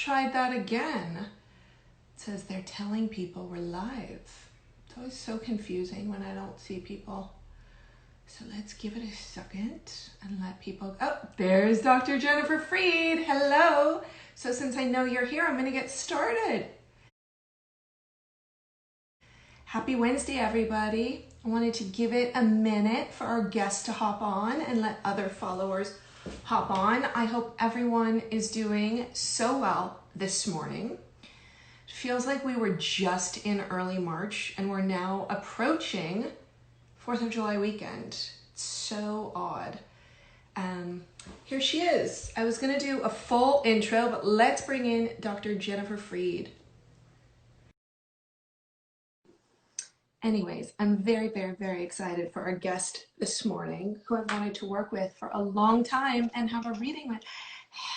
tried that again. It says they're telling people we're live. It's always so confusing when I don't see people. So let's give it a second and let people, oh, there's Dr. Jennifer Freed. Hello. So since I know you're here, I'm going to get started. Happy Wednesday, everybody. I wanted to give it a minute for our guests to hop on and let other followers hop on. I hope everyone is doing so well this morning. It feels like we were just in early March and we're now approaching 4th of July weekend. It's so odd. Here she is. I was going to do a full intro, but let's bring in Dr. Jennifer Freed. Anyways, I'm very, very, very excited for our guest this morning, who I've wanted to work with for a long time and have a reading with.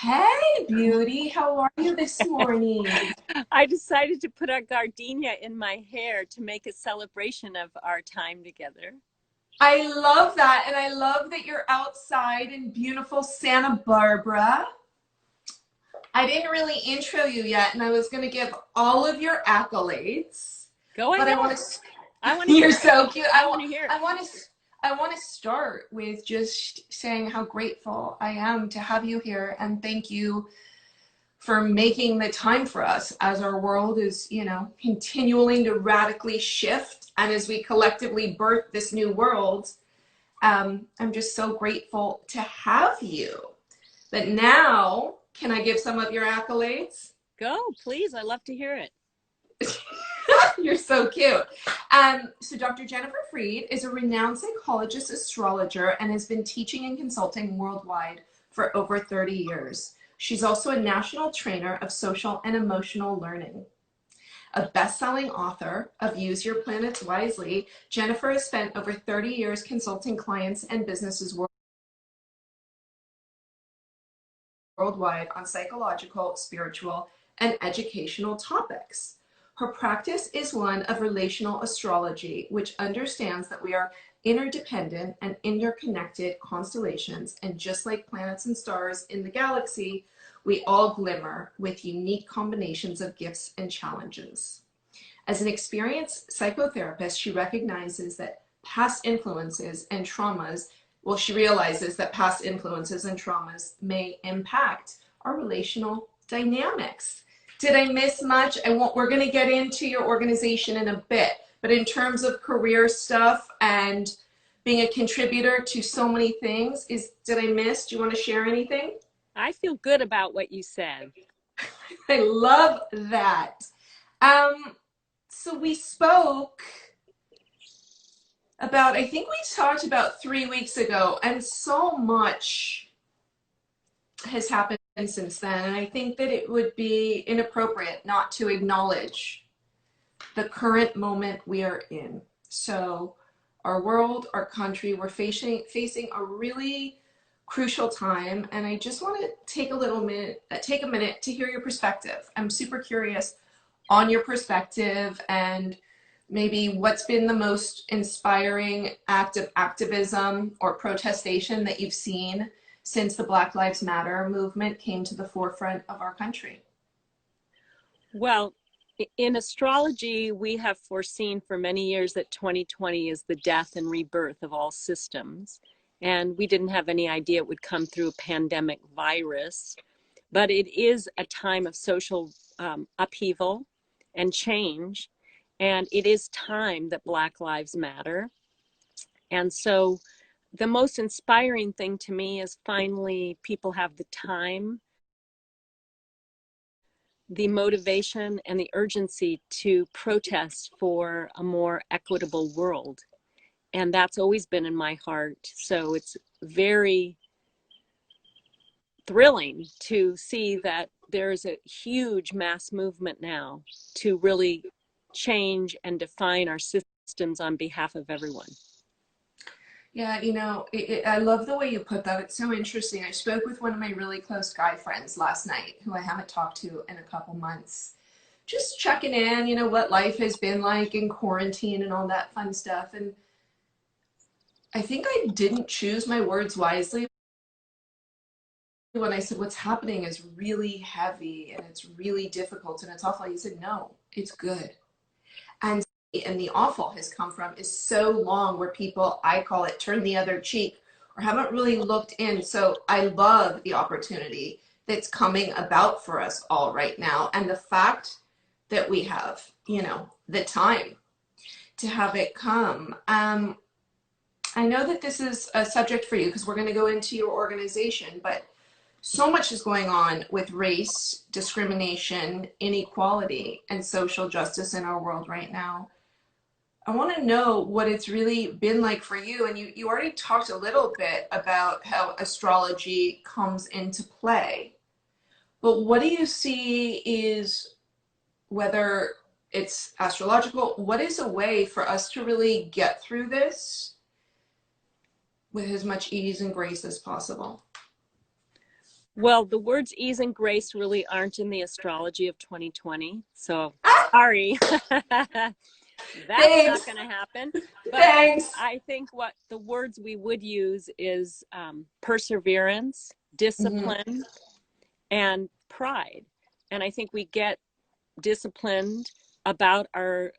Hey, beauty, how are you this morning? I decided to put a gardenia in my hair to make a celebration of our time together. I love that, and I love that you're outside in beautiful Santa Barbara. I didn't really intro you yet, and I was going to give all of your accolades. Go ahead. But I want to. I want to. You're so cute. I want to hear. I want to start with just saying how grateful I am to have you here, and thank you for making the time for us as our world is, continuing to radically shift, and as we collectively birth this new world. I'm just so grateful to have you. But now, can I give some of your accolades? Go, please. I love to hear it. You're so cute. So Dr. Jennifer Freed is a renowned psychologist, astrologer, and has been teaching and consulting worldwide for over 30 years. She's also a national trainer of social and emotional learning. A best-selling author of Use Your Planets Wisely, Jennifer has spent over 30 years consulting clients and businesses worldwide on psychological, spiritual, and educational topics. Her practice is one of relational astrology, which understands that we are interdependent and interconnected constellations, and just like planets and stars in the galaxy, we all glimmer with unique combinations of gifts and challenges. As an experienced psychotherapist, she recognizes that past influences and traumas, she realizes that past influences and traumas may impact our relational dynamics. Did I miss much? We're going to get into your organization in a bit, but in terms of career stuff and being a contributor to so many things, did I miss? Do you want to share anything? I feel good about what you said. I love that. So we spoke about, I think we talked about 3 weeks ago, and so much has happened since then, and I think that it would be inappropriate not to acknowledge the current moment we are in. So our world, our country, we're facing a really crucial time, and I just want to take a minute to hear your perspective. I'm super curious on your perspective and maybe what's been the most inspiring act of activism or protestation that you've seen since the Black Lives Matter movement came to the forefront of our country? Well, in astrology, we have foreseen for many years that 2020 is the death and rebirth of all systems. And we didn't have any idea it would come through a pandemic virus. But it is a time of social upheaval and change. And it is time that Black Lives Matter. And so the most inspiring thing to me is finally people have the time, the motivation, and the urgency to protest for a more equitable world. And that's always been in my heart. So it's very thrilling to see that there's a huge mass movement now to really change and define our systems on behalf of everyone. Yeah, I love the way you put that. It's so interesting. I spoke with one of my really close guy friends last night, who I haven't talked to in a couple months. Just checking in, what life has been like in quarantine and all that fun stuff. And I think I didn't choose my words wisely, when I said, what's happening is really heavy and it's really difficult and it's awful, he said, no, it's good. And the awful has come from is so long where people, I call it, turn the other cheek or haven't really looked in. So I love the opportunity that's coming about for us all right now. And the fact that we have, the time to have it come. I know that this is a subject for you because we're going to go into your organization, but so much is going on with race, discrimination, inequality, and social justice in our world right now. I want to know what it's really been like for you. And you already talked a little bit about how astrology comes into play. But what do you see is, whether it's astrological, what is a way for us to really get through this with as much ease and grace as possible? Well, the words ease and grace really aren't in the astrology of 2020. So Ah, sorry. That's not thanks. going to happen. But Thanks. I think what the words we would use is perseverance, Mhm. discipline, and pride. And I think we get disciplined about our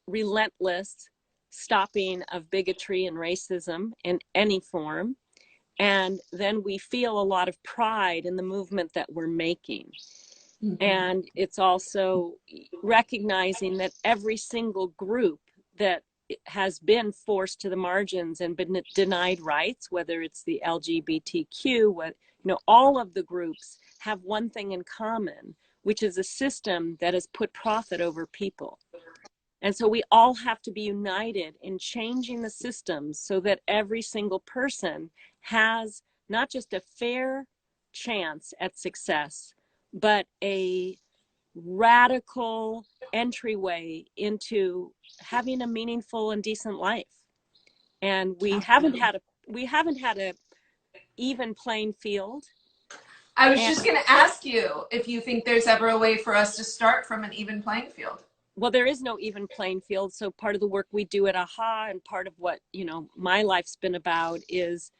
relentless stopping of bigotry and racism in any form. And then we feel a lot of pride in the movement that we're making. Mhm. And it's also recognizing that every single group that has been forced to the margins and been denied rights, whether it's the LGBTQ, all of the groups have one thing in common, which is a system that has put profit over people. And so we all have to be united in changing the systems so that every single person has not just a fair chance at success, but a radical entryway into having a meaningful and decent life. And Absolutely. we haven't had a even playing field. I was And just going to ask you if you think there's ever a way for us to start from an even playing field. well, there is no even playing field. So part of the work we do at AHA and part of what, my life's been about is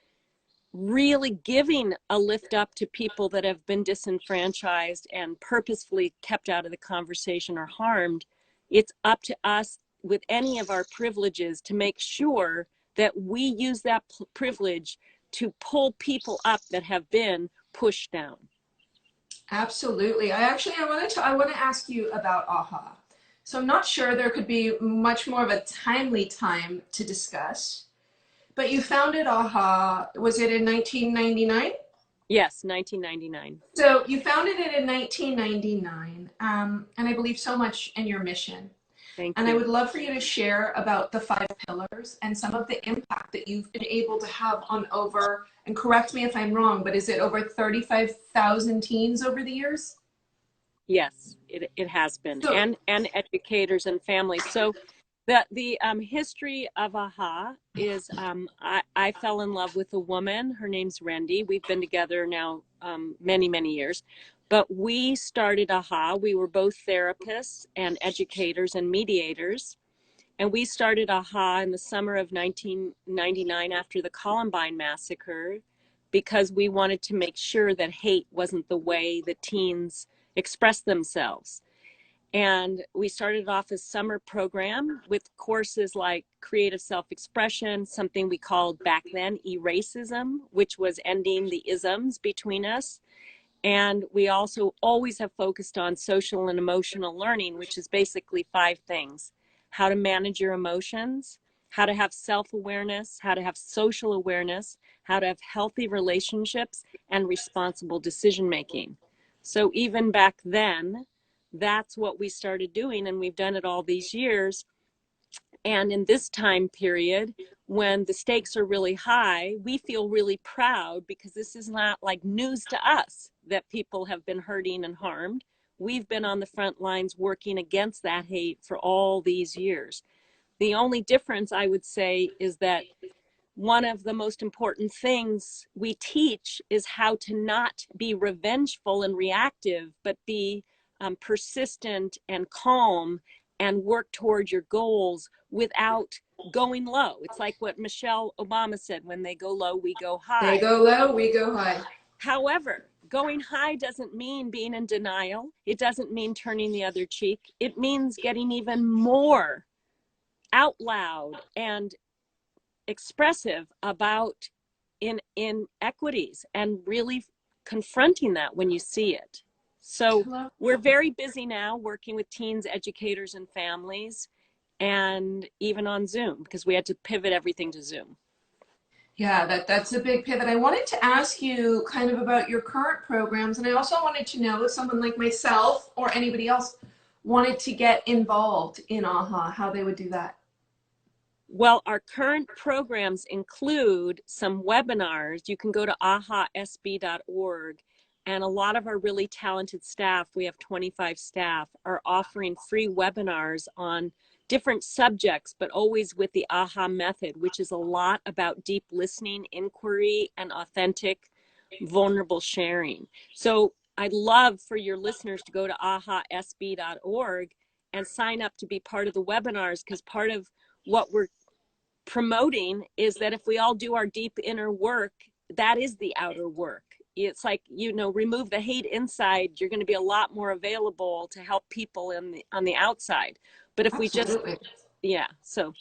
really giving a lift up to people that have been disenfranchised and purposefully kept out of the conversation or harmed. It's up to us with any of our privileges to make sure that we use that privilege to pull people up that have been pushed down. Absolutely. I want to ask you about AHA. So I'm not sure there could be much more of a timely time to discuss, but you founded AHA, was it in 1999? Yes, 1999. So you founded it in 1999, and I believe so much in your mission. Thank And I you. would love for you to share about the 5 pillars and some of the impact that you've been able to have on over, and correct me if I'm wrong, but is it over 35,000 teens over the years? Yes, it has been, So, and educators and families. So the history of AHA is I fell in love with a woman. Her name's Randy. We've been together now many, many years. But we started AHA. We were both therapists and educators and mediators. And we started AHA in the summer of 1999 after the Columbine massacre because we wanted to make sure that hate wasn't the way that teens express themselves. And we started off a summer program with courses like creative self-expression, something we called back then eracism, which was ending the isms between us. And we also always have focused on social and emotional learning, which is basically 5 things: how to manage your emotions, how to have self-awareness, how to have social awareness, how to have healthy relationships, and responsible decision-making. So even back then, that's what we started doing, and we've done it all these years. And in this time period, when the stakes are really high, we feel really proud because this is not like news to us that people have been hurting and harmed. We've been on the front lines working against that hate for all these years. The only difference, I would say, is that one of the most important things we teach is how to not be revengeful and reactive, but be persistent and calm and work toward your goals without going low. It's like what Michelle Obama said: when they go low, we go they high. go low, we go high. However, going high doesn't mean being in denial. It doesn't mean turning the other cheek. It means getting even more out loud and expressive about inequities and really confronting that when you see it. So we're very busy now working with teens, educators, and families, and even on Zoom, because we had to pivot everything to Zoom. Yeah, that's a big pivot. I wanted to ask you kind of about your current programs, and I also wanted to know if someone like myself or anybody else wanted to get involved in AHA, how they would do that. Well, our current programs include some webinars. You can go to ahasb.org, and a lot of our really talented staff, we have 25 staff, are offering free webinars on different subjects, but always with the AHA method, which is a lot about deep listening, inquiry, and authentic, vulnerable sharing. So I'd love for your listeners to go to ahasb.org and sign up to be part of the webinars, because part of what we're promoting is that if we all do our deep inner work, that is the outer work. It's like, you know, remove the hate inside, you're going to be a lot more available to help people on the outside. But if Absolutely. we just, yeah, so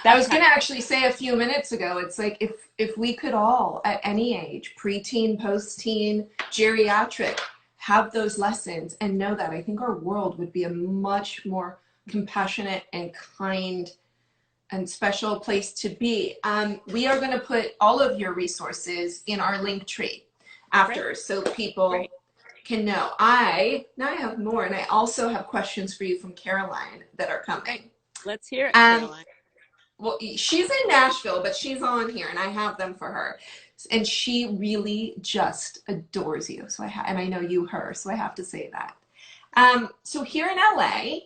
I was going to actually say a few minutes ago, it's like if we could all at any age, preteen, post-teen, geriatric, have those lessons and know that, I think our world would be a much more compassionate and kind and special place to be. We are going to put all of your resources in our link tree after. Great. So people Great. Can know. Now I have more, and I also have questions for you from Caroline that are coming. Let's hear it, Caroline. Well, she's in Nashville, but she's on here, and I have them for her. And she really just adores you. So and I know you her, so I have to say that. So here in LA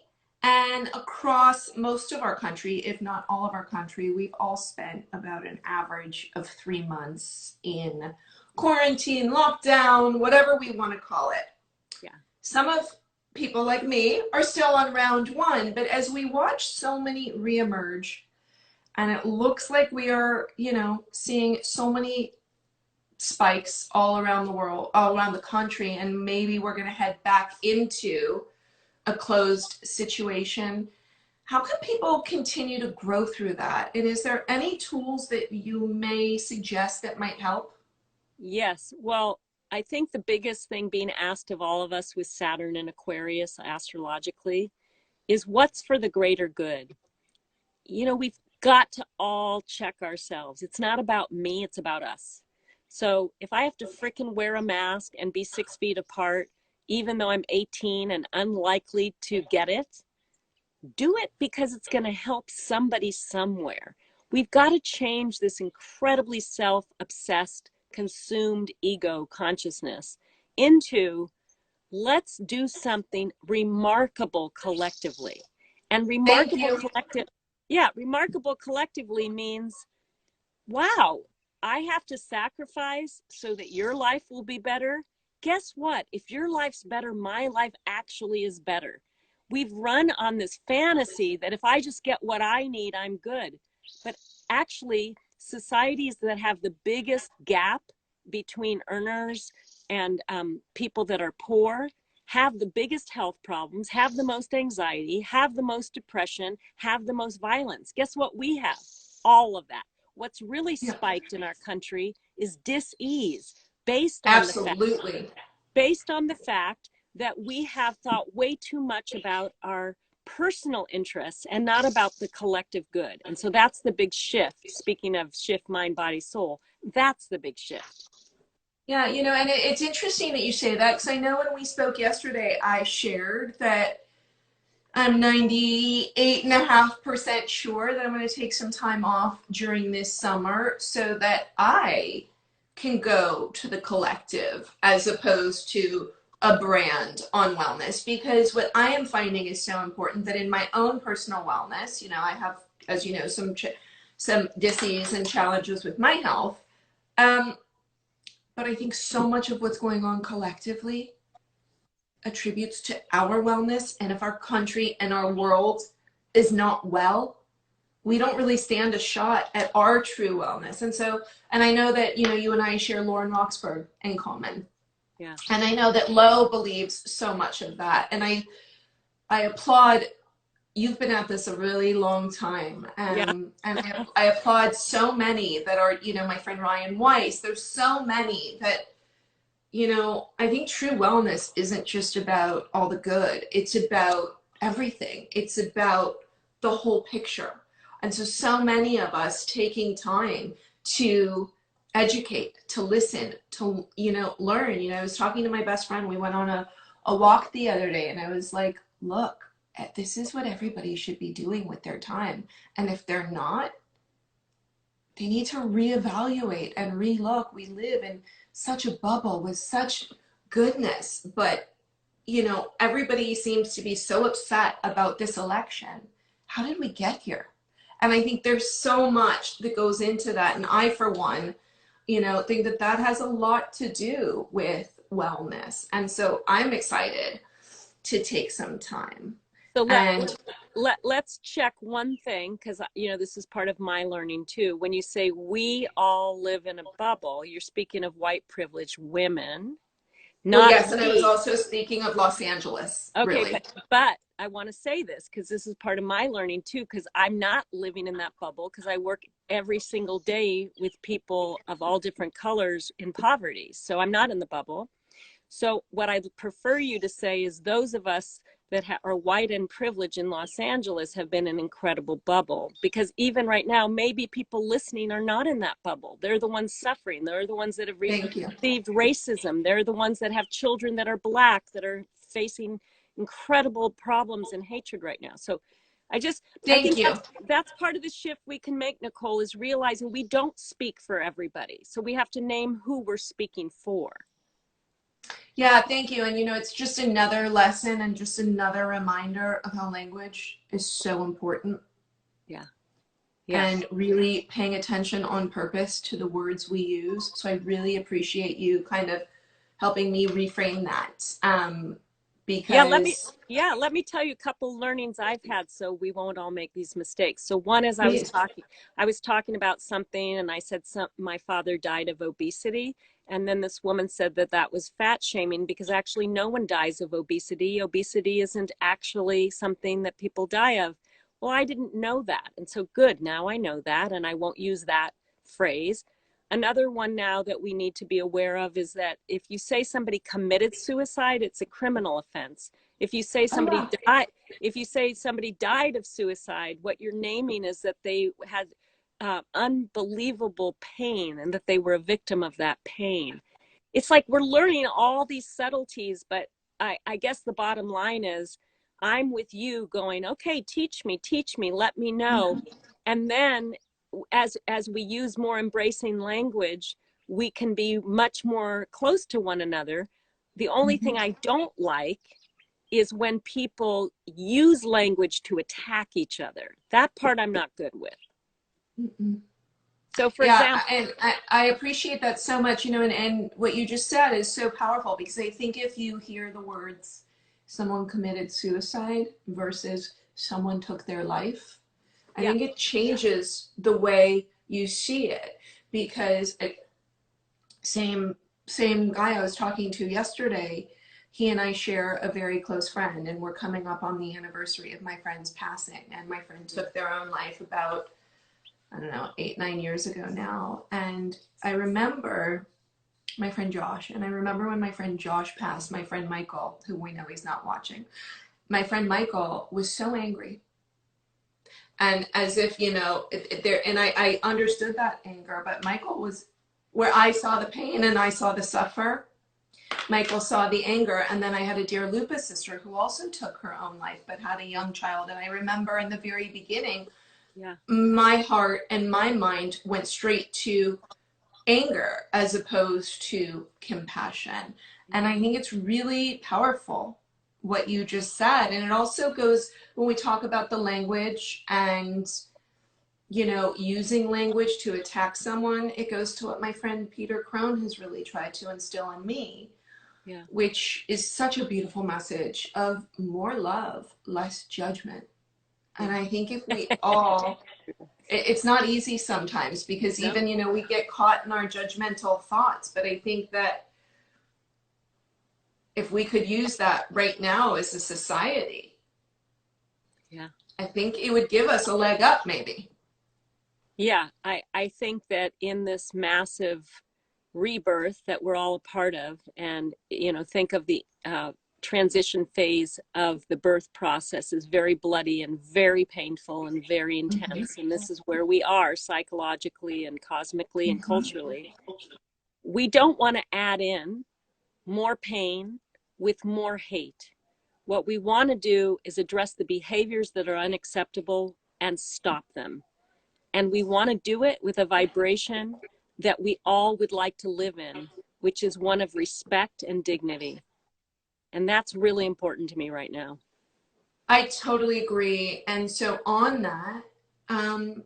and across most of our country, if not all of our country, we've all spent about an average of 3 months in quarantine, lockdown, whatever we want to call it. Yeah. Some of people like me are still on round 1, but as we watch so many reemerge, and it looks like we are, you know, seeing so many spikes all around the world, all around the country, and maybe we're going to head back into a closed situation. How can people continue to grow through that? And is there any tools that you may suggest that might help? Yes. Well, I think the biggest thing being asked of all of us with Saturn and Aquarius astrologically is what's for the greater good. You know, we've got to all check ourselves. It's not about me, it's about us. So if I have to frickin' wear a mask and be 6 feet apart, even though I'm 18 and unlikely to get it, do it because it's going to help somebody somewhere. We've got to change this incredibly self-obsessed, consumed ego consciousness into let's do something remarkable collectively. And remarkable collectively means, wow, I have to sacrifice so that your life will be better. Guess what? If your life's better, my life actually is better. We've run on this fantasy that if I just get what I need, I'm good. But actually, societies that have the biggest gap between earners and people that are poor have the biggest health problems, have the most anxiety, have the most depression, have the most violence. Guess what we have? All of that. What's really spiked in our country is dis-ease based on the fact that we have thought way too much about our personal interests and not about the collective good. And so that's the big shift. Speaking of shift, mind, body, soul, that's the big shift. Yeah, you know, and it's interesting that you say that, because I know when we spoke yesterday, I shared that I'm 98.5% sure that I'm going to take some time off during this summer so that I can go to the collective as opposed to a brand on wellness. Because what I am finding is so important that in my own personal wellness, you know, I have, as you know, some disease and challenges with my health. But I think so much of what's going on collectively attributes to our wellness. And if our country and our world is not well, we don't really stand a shot at our true wellness. And so, and I know that, you know, you and I share Lauren Roxburgh in common. Yeah. And I know that Lo believes so much of that. And I applaud, you've been at this a really long time. Yeah. And I applaud so many that are, you know, my friend Ryan Weiss, there's so many that, you know, I think true wellness isn't just about all the good. It's about everything. It's about the whole picture. And so, so many of us taking time to educate, to listen, to, you know, learn. You know, I was talking to my best friend. We went on a walk the other day, and I was like, look, this is what everybody should be doing with their time. And if they're not, they need to reevaluate and relook. We live in such a bubble with such goodness, but you know, everybody seems to be so upset about this election. How did we get here? And I think there's so much that goes into that. And I, for one, you know, think that that has a lot to do with wellness. And so I'm excited to take some time. So And let's check one thing, because you know this is part of my learning too. When you say we all live in a bubble, you're speaking of white privileged women, well, not yes, and I was me. also speaking of Los Angeles, Okay, really. but I want to say this because this is part of my learning too, because I'm not living in that bubble because I work every single day with people of all different colors in poverty. So I'm not in the bubble. So what I'd prefer you to say is those of us that are white and privileged in Los Angeles have been an incredible bubble, because even right now, maybe people listening are not in that bubble. They're the ones suffering. They're the ones that have Thank you. received racism. They're the ones that have children that are Black, that are facing incredible problems and hatred right now. So I Thank think you. that's part of the shift we can make, Nicole, is realizing we don't speak for everybody. So we have to name who we're speaking for. Yeah, thank you. And you know, it's just another lesson and just another reminder of how language is so important Yeah. Yeah. and really paying attention on purpose to the words we use. So I really appreciate you kind of helping me reframe that. Yeah, let me Because let me tell you a couple learnings I've had so we won't all make these mistakes. So one is please, I was talking about something and I said my father died of obesity, and then this woman said that that was fat shaming because actually no one dies of obesity. Obesity isn't actually something that people die of. Well, I didn't know that. And so good, now I know that and I won't use that phrase. Another one now that we need to be aware of is that if you say somebody committed suicide, it's a criminal offense. If you say oh somebody wow. died, if you say somebody died of suicide, what you're naming is that they had unbelievable pain and that they were a victim of that pain. It's like we're learning all these subtleties, but I guess the bottom line is I'm with you going, okay, teach me, let me know. Mhm. And then as we use more embracing language, we can be much more close to one another. The only thing Mhm. I don't like is when people use language to attack each other. That part I'm not good with. Mhm. So for Yeah, example, and I appreciate that so much, you know, and what you just said is so powerful because I think if you hear the words someone committed suicide versus someone took their life, I yeah, think it changes the way you see it because same same guy I was talking to yesterday, he and I share a very close friend and we're coming up on the anniversary of my friend's passing and my friend took their own life about I don't know, 8, 9 years ago now. And I remember my friend Josh, and I remember when my friend Josh passed, my friend Michael, who we know he's not watching, my friend Michael was so angry. And as if, you know, there, and I understood that anger, but Michael was where I saw the pain and I saw the suffer. Michael saw the anger, and then I had a dear lupus sister who also took her own life but had a young child. And I remember in the very beginning, yeah, my heart and my mind went straight to anger as opposed to compassion. And I think it's really powerful what you just said. And it also goes when we talk about the language and, you know, using language to attack someone, it goes to what my friend Peter Crone has really tried to instill in me, yeah. which is such a beautiful message of more love, less judgment. And Yeah. I think if we all it's not easy sometimes because No. even you know we get caught in our judgmental thoughts, but I think that if we could use that right now as a society, Yeah. I think it would give us a leg up, maybe. Yeah, I think that in this massive rebirth that we're all a part of, and think of the transition phase of the birth process is very bloody and very painful and very Mhm. intense. And this is where we are psychologically and cosmically and Mhm. culturally. We don't want to add in more pain with more hate. What we want to do is address the behaviors that are unacceptable and stop them. And we want to do it with a vibration that we all would like to live in, which is one of respect and dignity. And that's really important to me right now. I totally agree. And so on that, do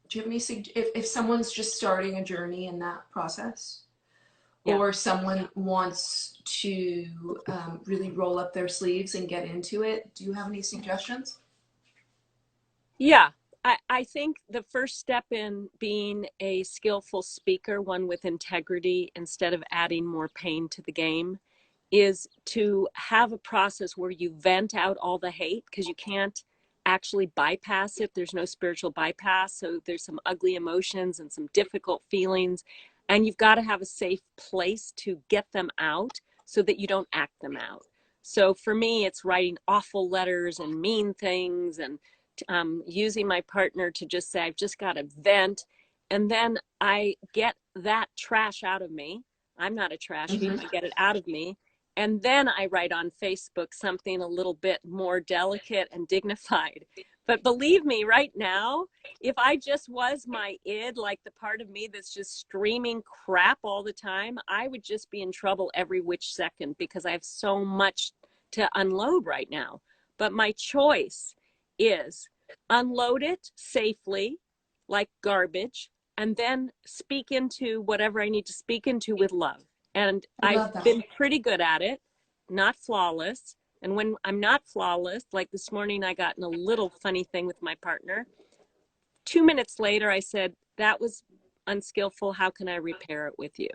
you have any if someone's just starting a journey in that process, Yeah. or someone wants to really roll up their sleeves and get into it, do you have any suggestions? Yeah. I think the first step in being a skillful speaker, one with integrity, instead of adding more pain to the game, is to have a process where you vent out all the hate, because you can't actually bypass it. There's no spiritual bypass. So there's some ugly emotions and some difficult feelings. And you've got to have a safe place to get them out so that you don't act them out. So for me, it's writing awful letters and mean things, and using my partner to just say, I've just got to vent. And then I get that trash out of me. I'm not a trash heap. I Mm-hmm. get it out of me. And then I write on Facebook something a little bit more delicate and dignified. But believe me, right now, if I just was my id, like the part of me that's just streaming crap all the time, I would just be in trouble every which second because I have so much to unload right now. But my choice is unload it safely, like garbage, and then speak into whatever I need to speak into with love. And I I've love that. been pretty good at it, not flawless. And when I'm not flawless, like this morning, I got in a little funny thing with my partner. 2 minutes later, I said, that was unskillful. How can I repair it with you?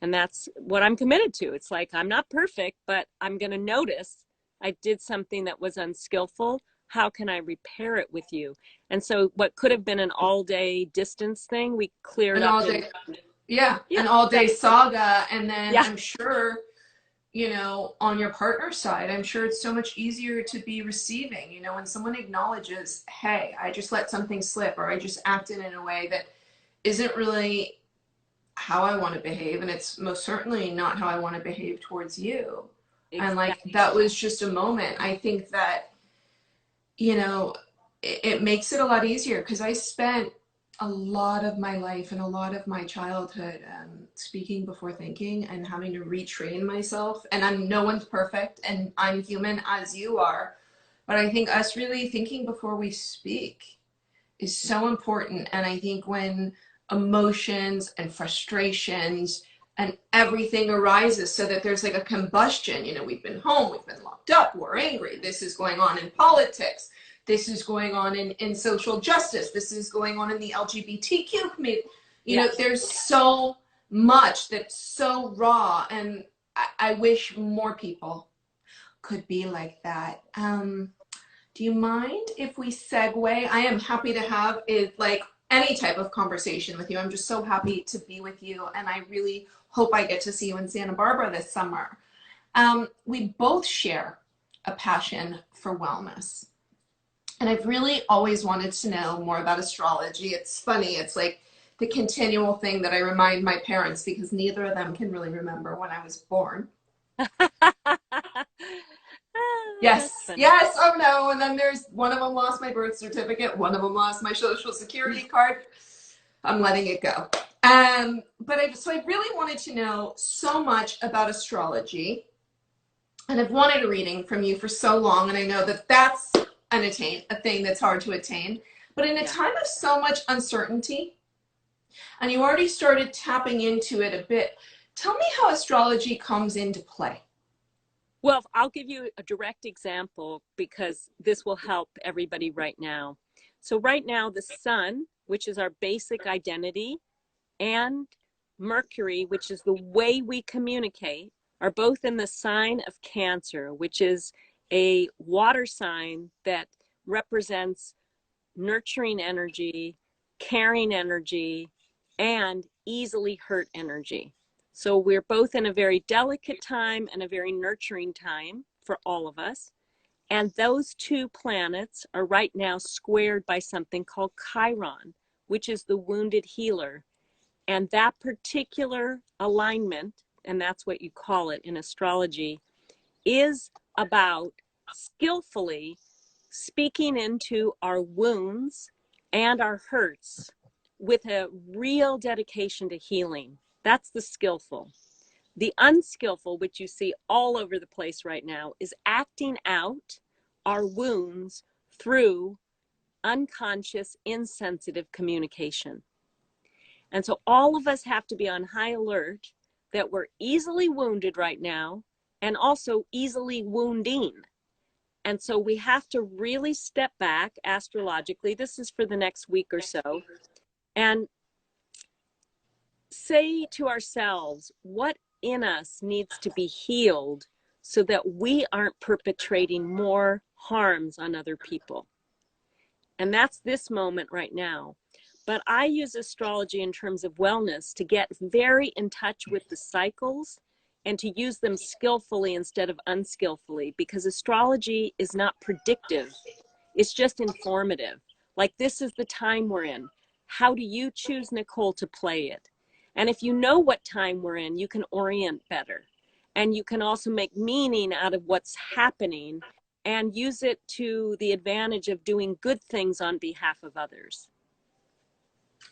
And that's what I'm committed to. It's like, I'm not perfect, but I'm going to notice I did something that was unskillful. How can I repair it with you? And so, what could have been an all day distance thing, we cleared An up all in, day, yeah, yeah, an all day that, saga. And then yeah, I'm sure, on your partner's side, I'm sure it's so much easier to be receiving, when someone acknowledges, hey, I just let something slip, or I just acted in a way that isn't really how I want to behave. And it's most certainly not how I want to behave towards you. And like, exactly. that was just a moment. I think that, you know, it makes it a lot easier because I spent a lot of my life and a lot of my childhood speaking before thinking and having to retrain myself. And no one's perfect, and I'm human as you are. But I think us really thinking before we speak is so important. And I think when emotions and frustrations and everything arises, so that there's like a combustion, we've been home, we've been locked up, we're angry, this is going on in politics, this is going on in social justice, this is going on in the LGBTQ community. Yeah. There's so much that's so raw, and I wish more people could be like that. Do you mind if we segue? I am happy to have it, like any type of conversation with you. I'm just so happy to be with you, and I really hope I get to see you in Santa Barbara this summer. We both share a passion for wellness, and I've really always wanted to know more about astrology. It's funny, it's like the continual thing that I remind my parents because neither of them can really remember when I was born. That's Yes, funny. yes, oh no. And then there's one of them lost my birth certificate, one of them lost my social security card. I'm letting it go. So I really wanted to know so much about astrology, and I've wanted a reading from you for so long, and I know that that's a thing that's hard to attain. But in a Yeah. time of so much uncertainty, and you already started tapping into it a bit, tell me how astrology comes into play. Well, I'll give you a direct example because this will help everybody right now. So, right now, the sun, which is our basic identity, and Mercury, which is the way we communicate, are both in the sign of Cancer, which is a water sign that represents nurturing energy, caring energy, and easily hurt energy. So we're both in a very delicate time and a very nurturing time for all of us. And those two planets are right now squared by something called Chiron, which is the wounded healer. And that particular alignment, and that's what you call it in astrology, is about skillfully speaking into our wounds and our hurts with a real dedication to healing. That's the skillful. The unskillful, which you see all over the place right now, is acting out our wounds through unconscious, insensitive communication. And so all of us have to be on high alert that we're easily wounded right now and also easily wounding. And so we have to really step back astrologically. This is for the next week or so, and say to ourselves, what in us needs to be healed so that we aren't perpetrating more harms on other people? And that's this moment right now. But I use astrology in terms of wellness to get very in touch with the cycles and to use them skillfully instead of unskillfully, because astrology is not predictive. It's just informative. Like, this is the time we're in. How do you choose, Nicole, to play it? And if you know what time we're in, you can orient better. And you can also make meaning out of what's happening and use it to the advantage of doing good things on behalf of others.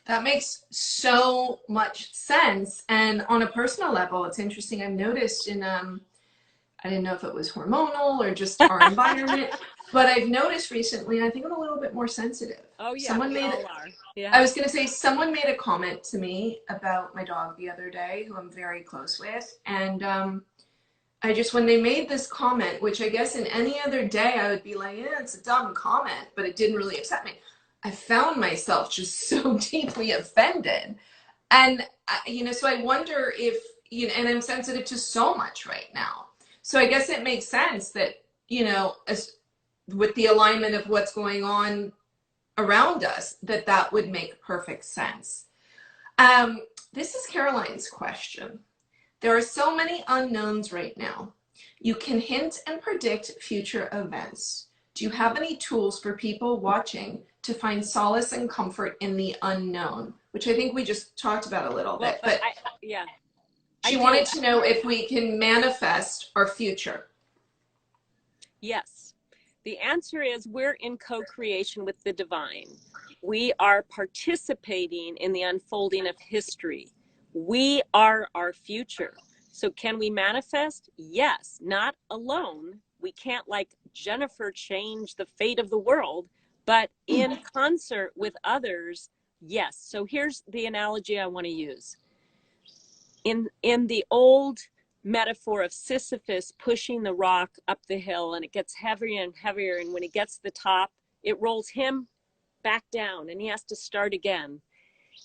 That makes so much sense. And on a personal level, it's interesting. I've noticed in, I didn't know if it was hormonal or just our environment, but I've noticed recently, I think I'm a little bit more sensitive. Oh yeah, Someone we made, all are. Yeah. I was going to say, someone made a comment to me about my dog the other day, who I'm very close with. And I just, when they made this comment, which I guess in any other day, I would be like, yeah, it's a dumb comment, but it didn't really upset me. I found myself just so deeply offended. And, so I wonder if, and I'm sensitive to so much right now. So I guess it makes sense that, as with the alignment of what's going on around us, that would make perfect sense. This is Caroline's question. There are so many unknowns right now. You can hint and predict future events. Do you have any tools for people watching to find solace and comfort in the unknown? Which I think we just talked about a little bit, but she wanted to know if we can manifest our future. Yes. The answer is we're in co-creation with the divine. We are participating in the unfolding of history. We are our future. So can we manifest? Yes, not alone. We can't, like Jennifer, change the fate of the world, but in concert with others, yes. So here's the analogy I want to use. In the old metaphor of Sisyphus pushing the rock up the hill, and it gets heavier and heavier, and when he gets to the top, it rolls him back down and he has to start again.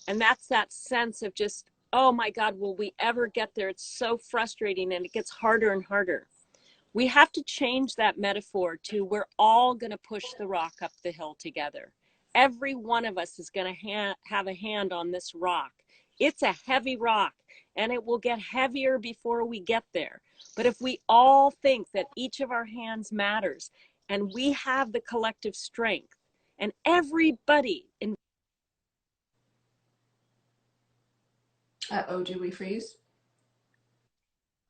And that's that sense of just, oh my God, will we ever get there? It's so frustrating, and it gets harder and harder. We have to change that metaphor to we're all going to push the rock up the hill together. Every one of us is going to have a hand on this rock. It's a heavy rock, and it will get heavier before we get there. But if we all think that each of our hands matters, and we have the collective strength, and everybody in... Uh-oh, did we freeze?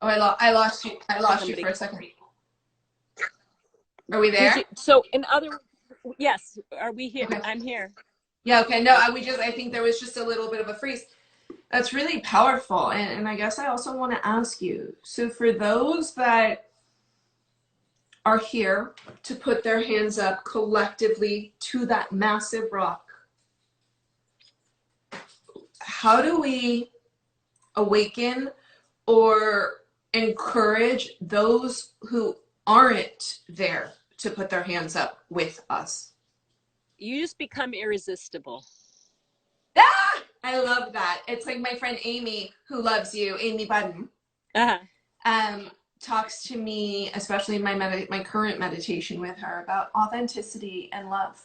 Oh, I lost you. I lost you for a second. Are we there? So in other, yes, are we here? Okay. I'm here. Yeah, okay. No, I think there was just a little bit of a freeze. That's really powerful. And I guess I also want to ask you, so for those that are here to put their hands up collectively to that massive rock, how do we awaken or encourage those who aren't there to put their hands up with us? You just become irresistible. Ah, I love that. It's like my friend Amy, who loves you, Amy Budden. Uh-huh. um, talks to me, especially in my current meditation with her, about authenticity and love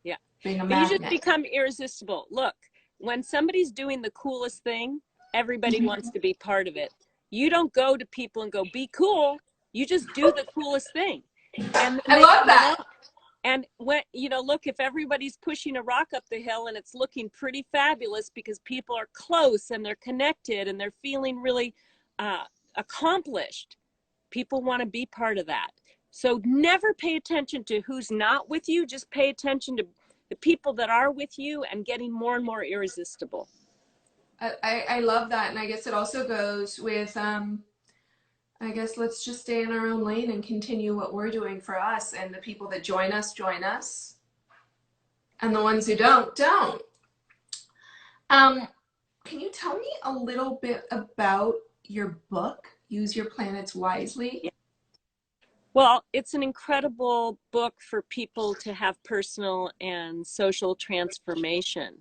Yeah. being a But you just magnet. become irresistible. Look, when somebody's doing the coolest thing, everybody wants to be part of it. You don't go to people and go, be cool. You just do the coolest thing. And then I they love come that. along. And when, you know, look, if everybody's pushing a rock up the hill and it's looking pretty fabulous because people are close and they're connected and they're feeling really uh, accomplished, people want to be part of that. So never pay attention to who's not with you. Just pay attention to the people that are with you and getting more and more irresistible. I love that. And I guess it also goes with, I guess let's just stay in our own lane and continue what we're doing for us. And the people that join us, join us. And the ones who don't, don't. Um, can you tell me a little bit about your book, Use Your Planets Wisely? Yeah. Well, it's an incredible book for people to have personal and social transformation.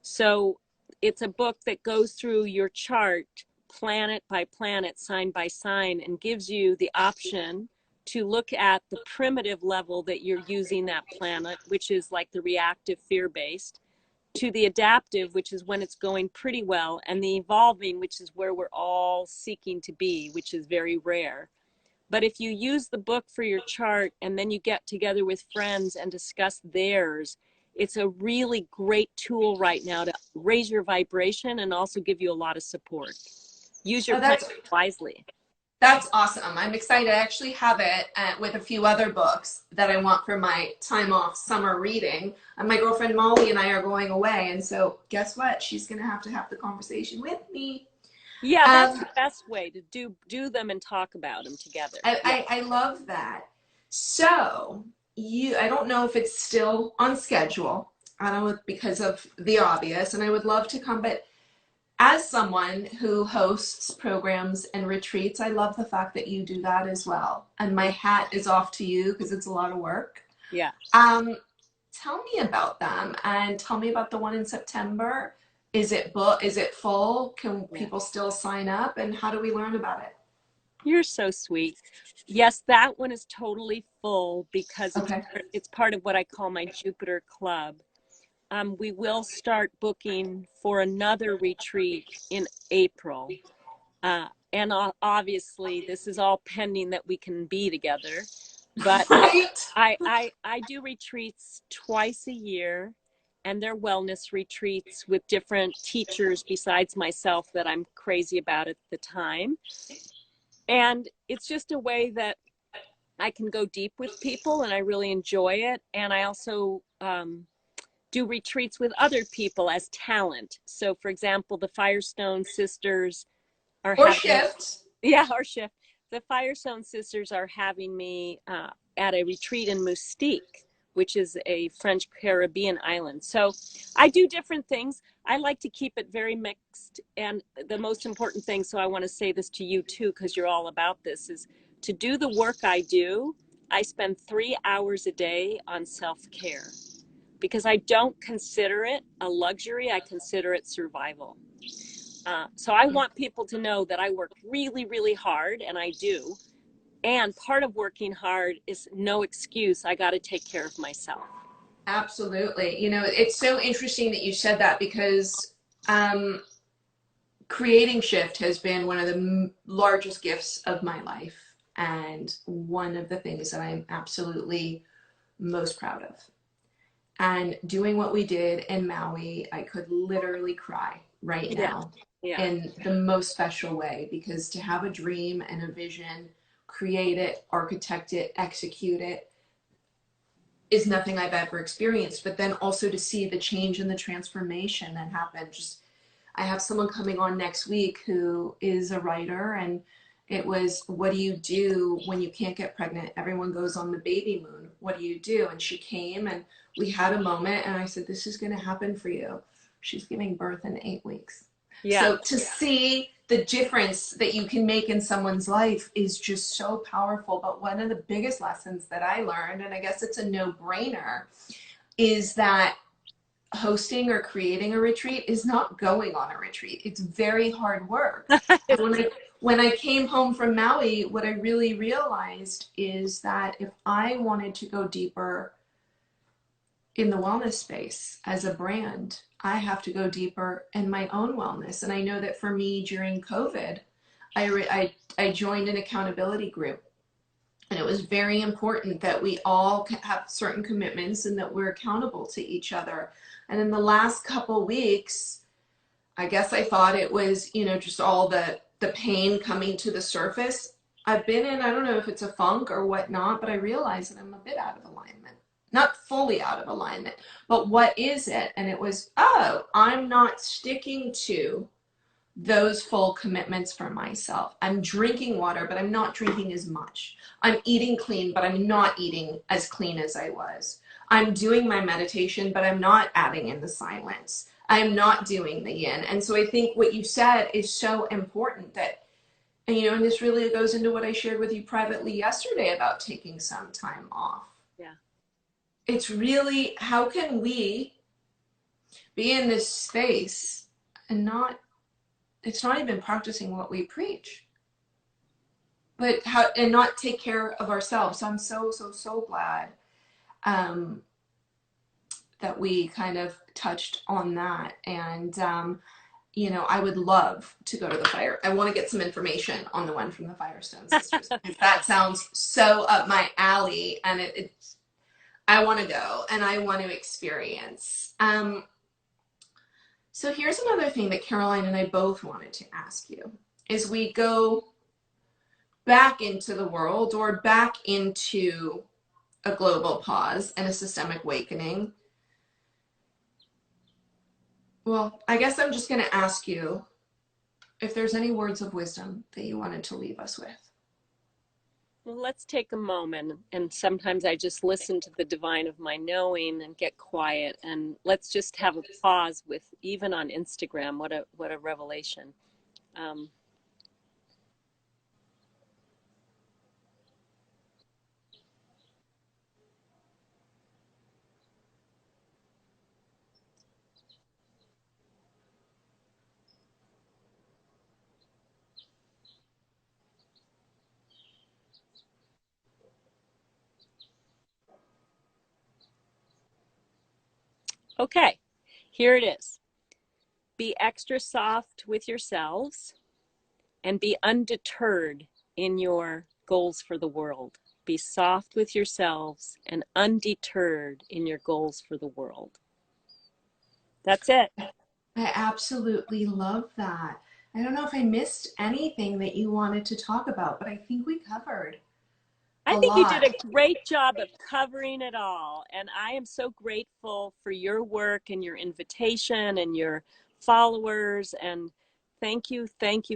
So it's a book that goes through your chart planet by planet, sign by sign, and gives you the option to look at the primitive level that you're using that planet, which is like the reactive fear based, to the adaptive, which is when it's going pretty well, and the evolving, which is where we're all seeking to be, which is very rare. But if you use the book for your chart and then you get together with friends and discuss theirs, it's a really great tool right now to raise your vibration and also give you a lot of support. Use your Oh, plan that's wisely. That's awesome. I'm excited. I actually have it with a few other books that I want for my time off summer reading. And my girlfriend Molly and I are going away. And so, guess what? She's going to have the conversation with me. Yeah, that's Um, the best way to do them and talk about them together. I, Yeah. I, I love that. So, I don't know if it's still on schedule. I don't know because of the obvious. And I would love to come, but as someone who hosts programs and retreats, I love the fact that you do that as well. And my hat is off to you because it's a lot of work. Yeah. Um, Tell me about them and tell me about the one in September. Is it full? Can Yeah. people still sign up? And how do we learn about it? You're so sweet. Yes, that one is totally full because Okay. it's part of what I call my Jupiter Club. We will start booking for another retreat in April. And obviously, this is all pending that we can be together. But Right? I do retreats twice a year, and they're wellness retreats with different teachers besides myself that I'm crazy about at the time. And it's just a way that I can go deep with people, and I really enjoy it. And I also do retreats with other people as talent. So, for example, the Firestone Sisters are Or having, shift. yeah, our shift. The Firestone Sisters are having me at a retreat in Moustique, which is a French Caribbean island. So I do different things. I like to keep it very mixed. And the most important thing, so I want to say this to you too, because you're all about this, is to do the work I do. I spend 3 hours a day on self-care because I don't consider it a luxury. I consider it survival. So I want people to know that I work really, really hard, and I do. And part of working hard is no excuse. I got to take care of myself. Absolutely. It's so interesting that you said that because um, creating Shift has been one of the largest gifts of my life and one of the things that I'm absolutely most proud of. And doing what we did in Maui, I could literally cry right Yeah, now yeah, in the most special way because to have a dream and a vision, create it, architect it, execute it, is nothing I've ever experienced. But then also to see the change and the transformation that happened. Just I have someone coming on next week who is a writer, and it was, what do you do when you can't get pregnant? Everyone goes on the baby moon. What do you do? And she came and we had a moment, and I said, this is going to happen for you. She's giving birth in 8 weeks. yeah, So to see the difference that you can make in someone's life is just so powerful. But one of the biggest lessons that I learned, and I guess it's a no brainer, is that hosting or creating a retreat is not going on a retreat. It's very hard work. And when I came home from Maui, what I really realized is that if I wanted to go deeper in the wellness space as a brand, I have to go deeper in my own wellness. And I know that for me during COVID, I joined an accountability group. And it was very important that we all have certain commitments and that we're accountable to each other. And in the last couple weeks, I guess I thought it was, you know, just all the pain coming to the surface. I've been in, I don't know if it's a funk or whatnot, but I realize that I'm a bit out of alignment. Not fully out of alignment, but what is it? And it was, oh, I'm not sticking to those full commitments for myself. I'm drinking water, but I'm not drinking as much. I'm eating clean, but I'm not eating as clean as I was. I'm doing my meditation, but I'm not adding in the silence. I'm not doing the yin. And so I think what you said is so important that, and, you know, and this really goes into what I shared with you privately yesterday about taking some time off. Yeah. It's really, how can we be in this space and not, it's not even practicing what we preach, but how, and not take care of ourselves. So I'm so glad that we kind of touched on that. And, you know, I would love to go to the fire. I want to get some information on the one from the Firestone Sisters. That sounds so up my alley, and it's, I want to go and I want to experience. So here's another thing that Caroline and I both wanted to ask you. As we go back into the world or back into a global pause and a systemic awakening, well, I guess I'm just going to ask you if there's any words of wisdom that you wanted to leave us with. Well, let's take a moment, and sometimes I just listen to the divine of my knowing and get quiet, and let's just have a pause with, even on Instagram, what a revelation. Okay, here it is. Be extra soft with yourselves and be undeterred in your goals for the world. Be soft with yourselves and undeterred in your goals for the world. That's it. I absolutely love that. I don't know if I missed anything that you wanted to talk about, but I think we covered I a think you lot. did a great job of covering it all. And I am so grateful for your work and your invitation and your followers. And thank you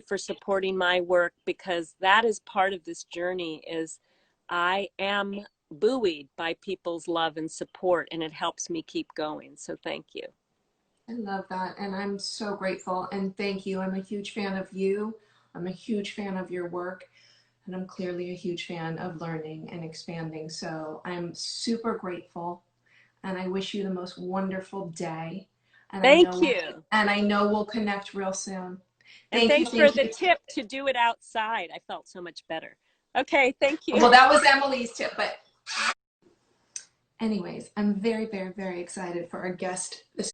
for supporting my work, because that is part of this journey. Is I am buoyed by people's love and support, and it helps me keep going. So thank you. I love that. And I'm so grateful. And thank you. I'm a huge fan of you. I'm a huge fan of your work. And I'm clearly a huge fan of learning and expanding. So I'm super grateful. And I wish you the most wonderful day. And Thank you. I know we'll connect real soon. And thanks for the tip to do it outside. I felt so much better. Okay, thank you. Well, that was Emily's tip, but anyways, I'm very, very, very excited for our guest this